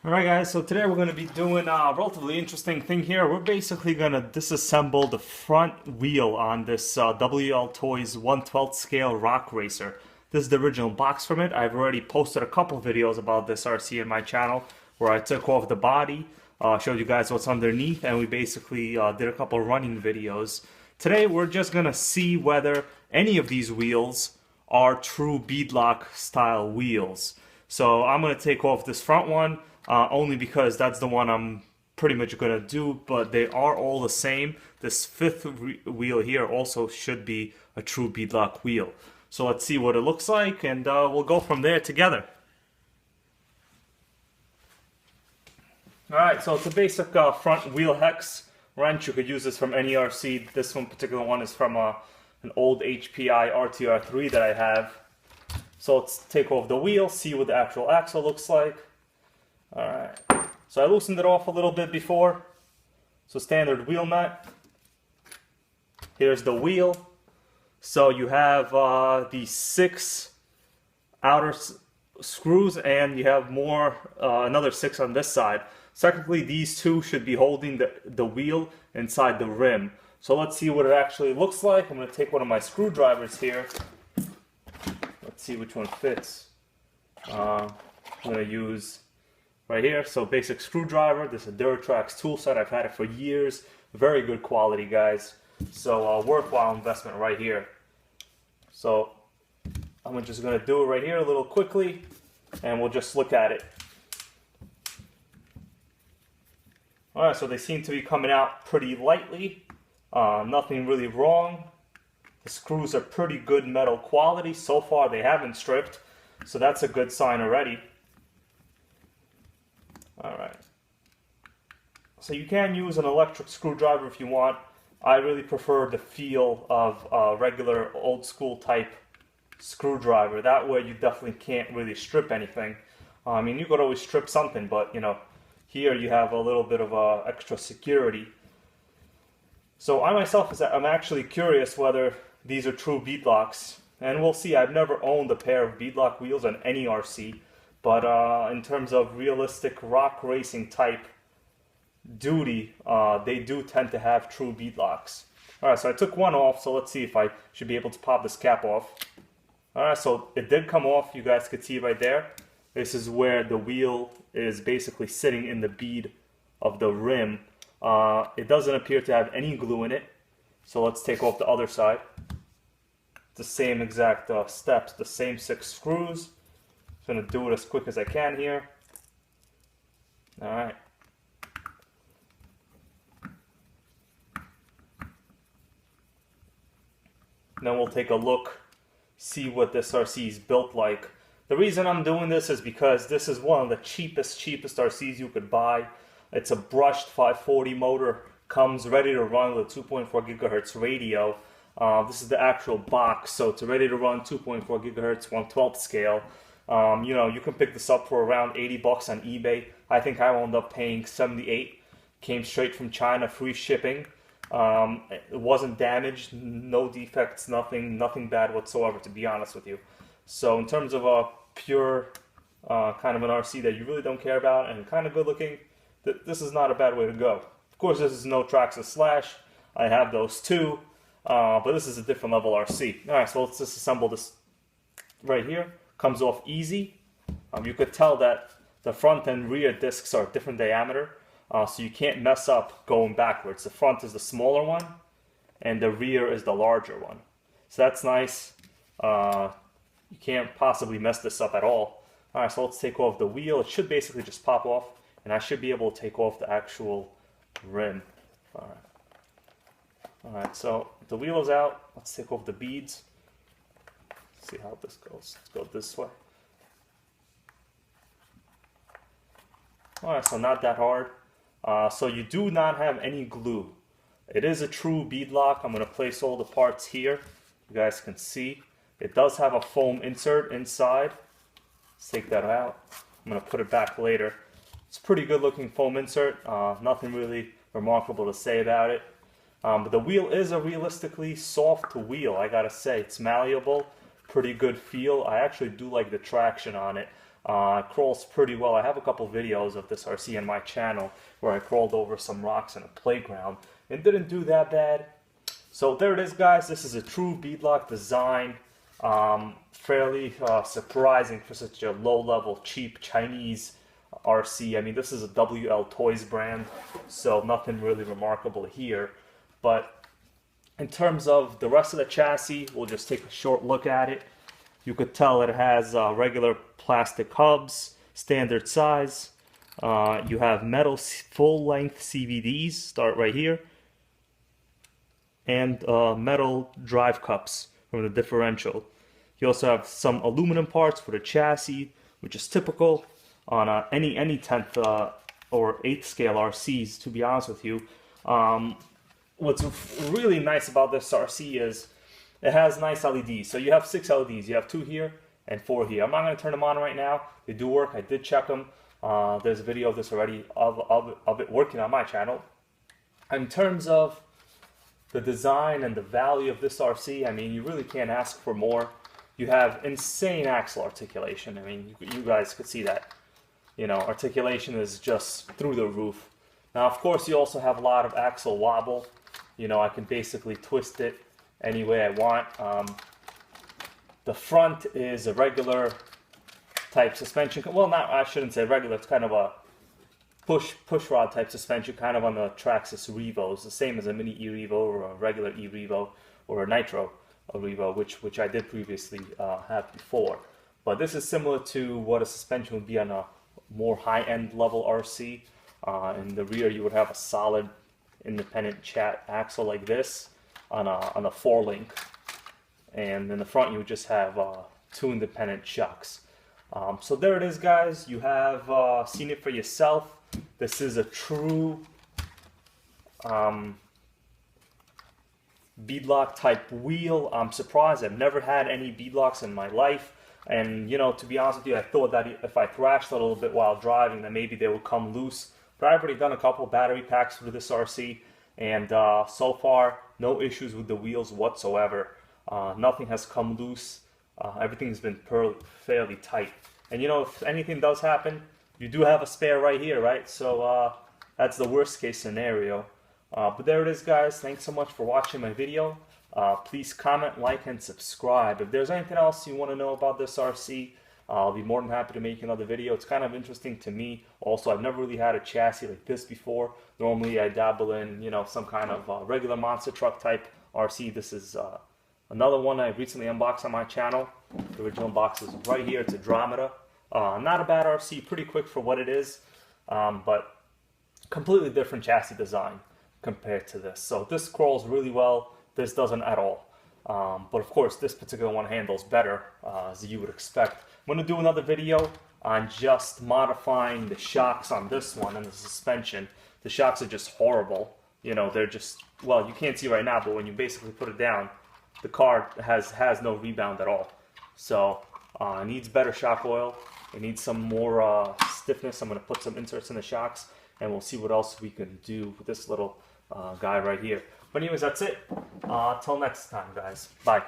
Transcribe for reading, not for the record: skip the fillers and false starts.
Alright guys, so today we're going to be doing a relatively interesting thing here. We're basically going to disassemble the front wheel on this WL Toys 1/12 scale rock racer. This is the original box from it. I've already posted a couple videos about this RC in my channel where I took off the body, showed you guys what's underneath, and we basically did a couple running videos. Today we're just going to see whether any of these wheels are true beadlock style wheels. So I'm going to take off this front one. Only because that's the one I'm pretty much going to do, but they are all the same. This fifth wheel here also should be a true beadlock wheel. So let's see what it looks like, and we'll go from there together. Alright, so it's a basic front wheel hex wrench. You could use this from any RC. This one particular one is from an old HPI RTR3 that I have. So let's take off the wheel, see what the actual axle looks like. Alright, so I loosened it off a little bit before. So standard wheel nut. Here's the wheel. So you have the 6 outer screws, and you have more, another 6 on this side. So technically these two should be holding the wheel inside the rim. So let's see what it actually looks like. I'm going to take one of my screwdrivers here. Let's see which one fits. I'm going to use right here, so basic screwdriver. This is a Duratrax tool set. I've had it for years. Very good quality, guys. So worthwhile investment right here. So I'm just going to do it right here a little quickly, and we'll just look at it. Alright, so they seem to be coming out pretty lightly. Nothing really wrong. The screws are pretty good metal quality. So far they haven't stripped, so that's a good sign already. Alright, so you can use an electric screwdriver if you want. I really prefer the feel of a regular old school type screwdriver. That way you definitely can't really strip anything. I mean, you could always strip something, but you know, here you have a little bit of extra security. So I myself, I'm actually curious whether these are true beadlocks, and we'll see. I've never owned a pair of beadlock wheels on any RC. But in terms of realistic rock racing type duty, they do tend to have true beadlocks. Alright, so I took one off, so let's see if I should be able to pop this cap off. Alright, so it did come off. You guys could see right there. This is where the wheel is basically sitting in the bead of the rim. It doesn't appear to have any glue in it. So let's take off the other side. The same exact steps, the same 6 screws. Going to do it as quick as I can here. Alright. Then we'll take a look, see what this RC is built like. The reason I'm doing this is because this is one of the cheapest RCs you could buy. It's a brushed 540 motor, comes ready to run with a 2.4 gigahertz radio. This is the actual box, so it's ready to run 2.4 gigahertz 1/12 scale. You know, you can pick this up for around 80 bucks on eBay. I think I wound up paying 78. Came straight from China, free shipping. It wasn't damaged, no defects, nothing bad whatsoever, to be honest with you. So in terms of a pure kind of an RC that you really don't care about and kind of good looking, this is not a bad way to go. Of course, this is no Traxxas Slash. I have those too, but this is a different level RC. Alright, so let's disassemble this right here. Comes off easy. You could tell that the front and rear discs are different diameter, so you can't mess up going backwards. The front is the smaller one, and the rear is the larger one. So that's nice. You can't possibly mess this up at all. Alright, so let's take off the wheel. It should basically just pop off, and I should be able to take off the actual rim. Alright, so the wheel is out. Let's take off the beads. See how this goes. Let's go this way. Alright, so not that hard. So you do not have any glue. It is a true beadlock. I'm going to place all the parts here. You guys can see. It does have a foam insert inside. Let's take that out. I'm going to put it back later. It's a pretty good looking foam insert. Nothing really remarkable to say about it. But the wheel is a realistically soft wheel, I gotta say. It's malleable. Pretty good feel. I actually do like the traction on it. It crawls pretty well. I have a couple videos of this RC on my channel where I crawled over some rocks in a playground. It didn't do that bad. So there it is, guys. This is a true beadlock design. Fairly surprising for such a low-level, cheap Chinese RC. I mean, this is a WL Toys brand, so nothing really remarkable here. But in terms of the rest of the chassis, we'll just take a short look at it. You could tell it has regular plastic hubs, standard size. You have metal full-length CVDs, start right here, and metal drive cups from the differential. You also have some aluminum parts for the chassis, which is typical on any 10th or 8th scale RCs, to be honest with you. What's really nice about this RC is it has nice LEDs. So you have 6 LEDs. You have 2 here and 4 here. I'm not going to turn them on right now. They do work. I did check them. There's a video of this already of it working on my channel. In terms of the design and the value of this RC, I mean, you really can't ask for more. You have insane axle articulation. I mean, you guys could see that. You know, articulation is just through the roof. Now, of course, you also have a lot of axle wobble. You know, I can basically twist it any way I want. The front is a regular type suspension. Well, I shouldn't say regular. It's kind of a push rod type suspension, kind of on the Traxxas Revos, the same as a mini E-Revo or a regular E-Revo or a Nitro Revo, which I did previously have before. But this is similar to what a suspension would be on a more high-end level RC. In the rear, you would have a solid independent axle like this on a 4-link, and in the front you would just have 2 independent shocks. So there it is, guys. You have seen it for yourself. This is a true beadlock type wheel. I'm surprised. I've never had any beadlocks in my life. And, you know, to be honest with you, I thought that if I thrashed a little bit while driving, then maybe they would come loose. But I've already done a couple battery packs for this RC, and so far, no issues with the wheels whatsoever. Nothing has come loose. Everything's been fairly tight. And, you know, if anything does happen, you do have a spare right here, right? So that's the worst case scenario. But there it is, guys. Thanks so much for watching my video. Please comment, like, and subscribe. If there's anything else you want to know about this RC, I'll be more than happy to make another video. It's kind of interesting to me. Also, I've never really had a chassis like this before. Normally, I dabble in, you know, some kind of regular monster truck type RC. This is another one I recently unboxed on my channel. The original box is right here. It's a Dromeda. Not a bad RC. Pretty quick for what it is, but completely different chassis design compared to this. So this crawls really well. This doesn't at all. But of course, this particular one handles better, as you would expect. I'm going to do another video on just modifying the shocks on this one and the suspension. The shocks are just horrible. You know, they're just, well, you can't see right now, but when you basically put it down, the car has no rebound at all. So it needs better shock oil. It needs some more stiffness. I'm going to put some inserts in the shocks, and we'll see what else we can do with this little guy right here. But anyways, that's it. Till next time, guys. Bye.